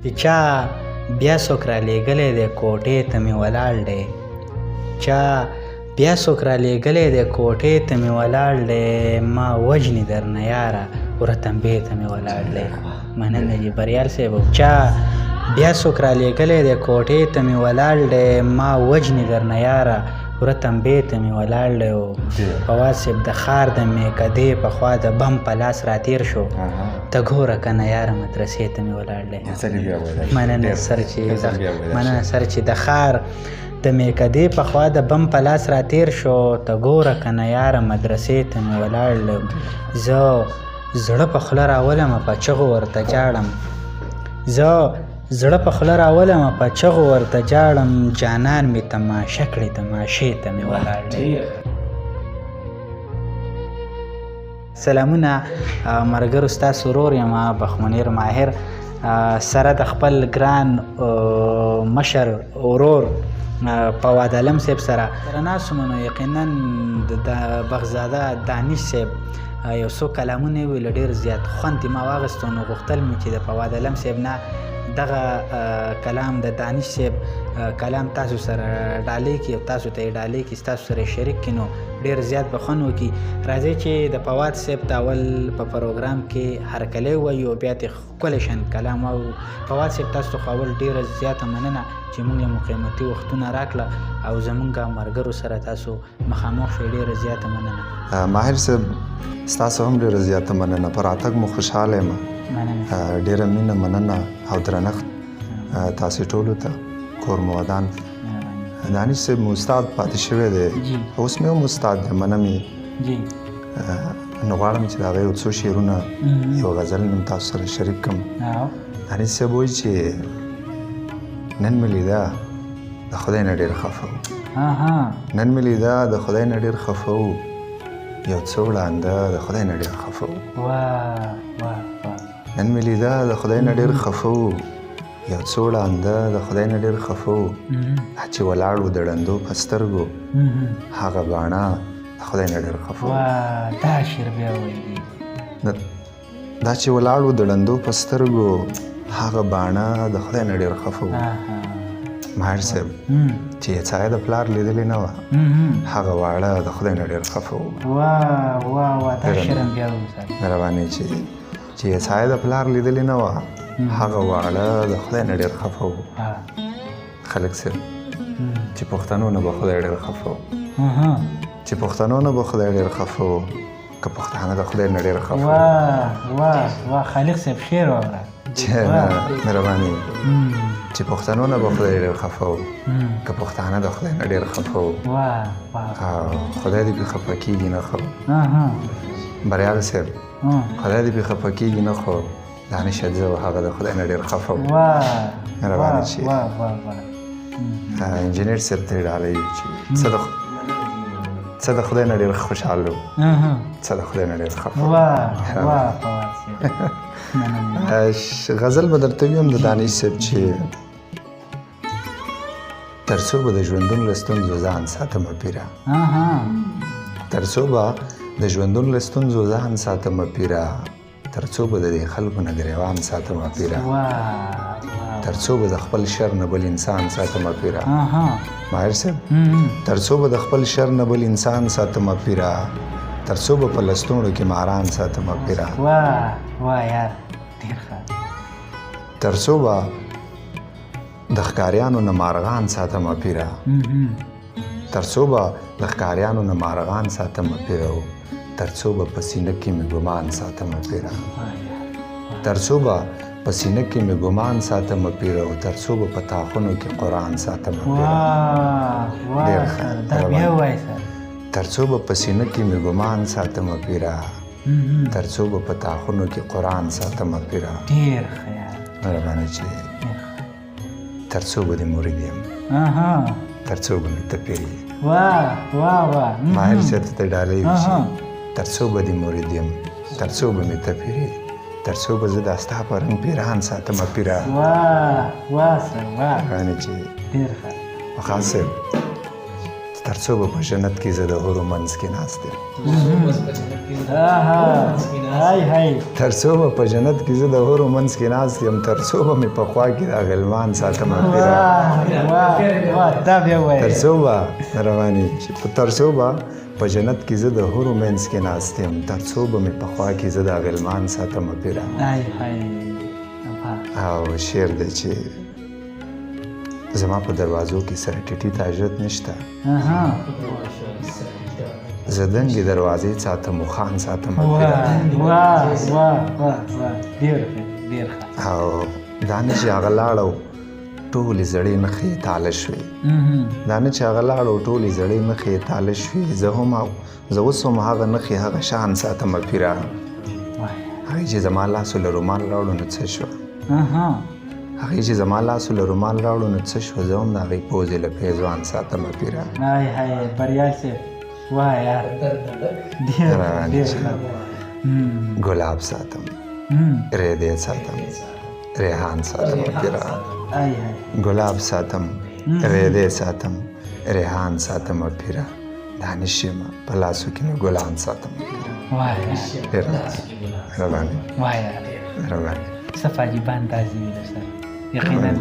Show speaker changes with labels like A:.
A: چې چا بیا څوک را لېږلی دی کوټې ته مې ولاړ دی چا بیا څوک را لېږلی دی کوټې ته مې ولاړ دی ما وژني درنه یاره وره تنبې ته مې ولاړ دی. مننه جي بریال صاحب. چا بیا څوک را لېږلی دی کوټې ته مې ولاړ دی ما وژني درنه یاره وره تنبې ته مې ولاړ دی. فواد صاحب د ښار د میکدې پخوا د بم په لاس راتېر شو ته ګوره که نه یاره مدرسې ته مې ولاړ دی. مننه سر چې د ښار د میکدې پخوا د بم په لاس راتېر شو ته ګوره که نه یاره مدرسې ته مې ولاړ دی. زه زړه په خوله راولمه په چغو ورته جاړم زړه په خوله راولمه په چغو ورته جاړم جانان مې تماشه کړې تماشې ته مې ولاړ دی. سلامونه ملګرو، ستاسو ورور یم بخمنیر ماهر سره د خپل ګران مشر ورور فواد علم صاحب سره ناست وم. نو یقینا د بغزاده دانش صاحب یو څو کلامونه ویل ډېر زیات خوند یې ما واخیستو. نو غوښتل مې چې د فواد علم صاحب نه دغه کلام د دانش صاحب کلام تاسو سره ډالۍ کړي او تاسو ته یې ډالۍ کړي، ستاسو سره یې شریک کړي، نو ډېر زیات به خوند وکړي. راځئ چې د فواد صاحب ته اول په پروګرام کې هرکلی ووایو او بیا ترې ښکلی شان کلام واورو. فواد صاحب تاسو ته خو اول ډېره زیاته مننه چې موږ له مو قیمتي وختونه راکړه او زموږ ملګرو سره تاسو مخامخ شوئ. ډېره زیاته مننه.
B: ماهر صاحب ستاسو هم ډېره زیاته مننه. په راتګ مو خوشحاله یم. ډېره مینه مننه او درنښت تاسې ټولو ته. کور مو ودان. دانش صاحب مو استاد پاتې شوی دی، اوس مې هم استاد دی، منم یې. نو غواړم چې د هغه یو څو شعرونه یو غزل مې تاسو سره شریک کړم. دانش صاحب وایي چې نن مې لیده د خدای نه ډېر خفه و، نن مې لیده د خدای نه ډېر خفه و، یو څه وړاندې د خدای نه ډېر خفه و. نن مې لیده د خدای نه ډېر خفه و، یو څه وړاندې د خدای نه ډېر خفه و، چې ولاړ و د ړندو په سترګو هغه باڼه د خدای نه ډېر خفه و.
A: دا شعر بیا وایي.
B: دا چې ولاړ و د ړندو په سترګو هغه باڼه د خدای نه ډېر خفه و. ماهر صاحب چې یې څایه د پلار لیدلې نه وه هغه واړه د خدای نه ډېر خفه و.
A: دا شعر هم بیا وایي.
B: مهرباني چې یې څایه د پلار لیدلې نه وه هغه واړه د خدای نه ډېر خفه و. خلک صاحب چې پښتنو نه به خدای ډېر خفه و، چې پښتنو نه به خدای ډېر خفه و، که پښتانه د خدای نه ډېر خفه و.
A: خالق صاحب شعر واوره.
B: مهرباني چې پښتنو نه به خدای ډېر خفه و، که پښتانه د خدای نه ډېر خفه و. خدای دې پرې خفه کېږي نه خو بریال صاحب، خدای دې پرې خفه کېږي نه خو دانش زه هغه د خدای نه ډېر خفه و. مهرباني چې انجینر صاحب ته یې ډالۍ وي چې څه د خدای نه ډېر خوشحاله و، څه د خدای نه ډېر خفه و. غزل به درته ویم د دانش صاحب چې تر څو به د ژوندون له ستونزو ځان ساتمه پیره، تر څو به د ژوندون له ستونزو ځان ساتمه پیره، تر څو به د دې خلکو نه ګریوان ساتمه پیره، تر څو به د خپل شر نه بل انسان ساتمه پیره. ماهر صاحب تر څو به د خپل شر نه بل انسان ساتمه پیره، تر څو به په لستوڼو کې ماران ساتمه پیره، تر څو به د ښکاریانو نه مارغان ساتمه پیره، تر څو به د ښکاریانو نه مارغان ساتمه پیره، تر څو به په سینه کې مې ګمان ساتمه پیره، تر څو به په سینه کې مې ګمان ساتمه پیره، تر څو به په تاخونو کې قرآن ساتمه پیره. ډېر ښه. تر څو به په سینه کې مې ګمان ساتمه پیره، تر څو به په تاخونو کې قرآن ساتمه پیره.
A: ډېر ښه.
B: مهرباني چې تر څو به دې مرید یم، تر څو به مې ته پیر یې. ماهر صاحب ته ډالۍ وي چې تر څو به دې مرید یم، تر څو به مې ته پیر یې، تر څو به زه دا ستا په رنګ پیران ساتمه پیره. مهرباني چې وقاص صاحب تر څو به په جنت کې زه د حورو منځ کې ناست یم تر څو به په جنت کې زه د حورو منځ کې ناست یم تر څو به مې په خوا کې دا غلمان ساتم تر څو به رواني تر څو به په جنت کې زه د حورو منځ کې ناست یم تر څو به مې په خوا کې زه دا غلمان ساتم پیرا او شعر دی چې زما په دروازو کې سره ټیټي تاجرت نشته زه دنګې دروازې ساتم و خان ساتم او دا نه چې هغه لاړو ټولې زړې مخې یې تاله شوې دا نه چې هغه لاړو ټولې زړې مخې یې تاله شوې زه اوس هم هغه نښې هغه شان ساتم پیرا هغې چې زما لاسو له رومال راوړو نو څه شوه هغې چې زما لاسو له رومال راوړو نو څه شوه زه هم د هغې پوزې له پیزوان ساتم پیرا ګلاب ساتم ریدې ساتم ریحان ساتم پیرا ګلاب ساتم ریدې ساتم ریحان ساتم پیرا دانش یم په لاسو کې مې ګلان ساتم
A: صفا جیبان تازی میده سر یقینا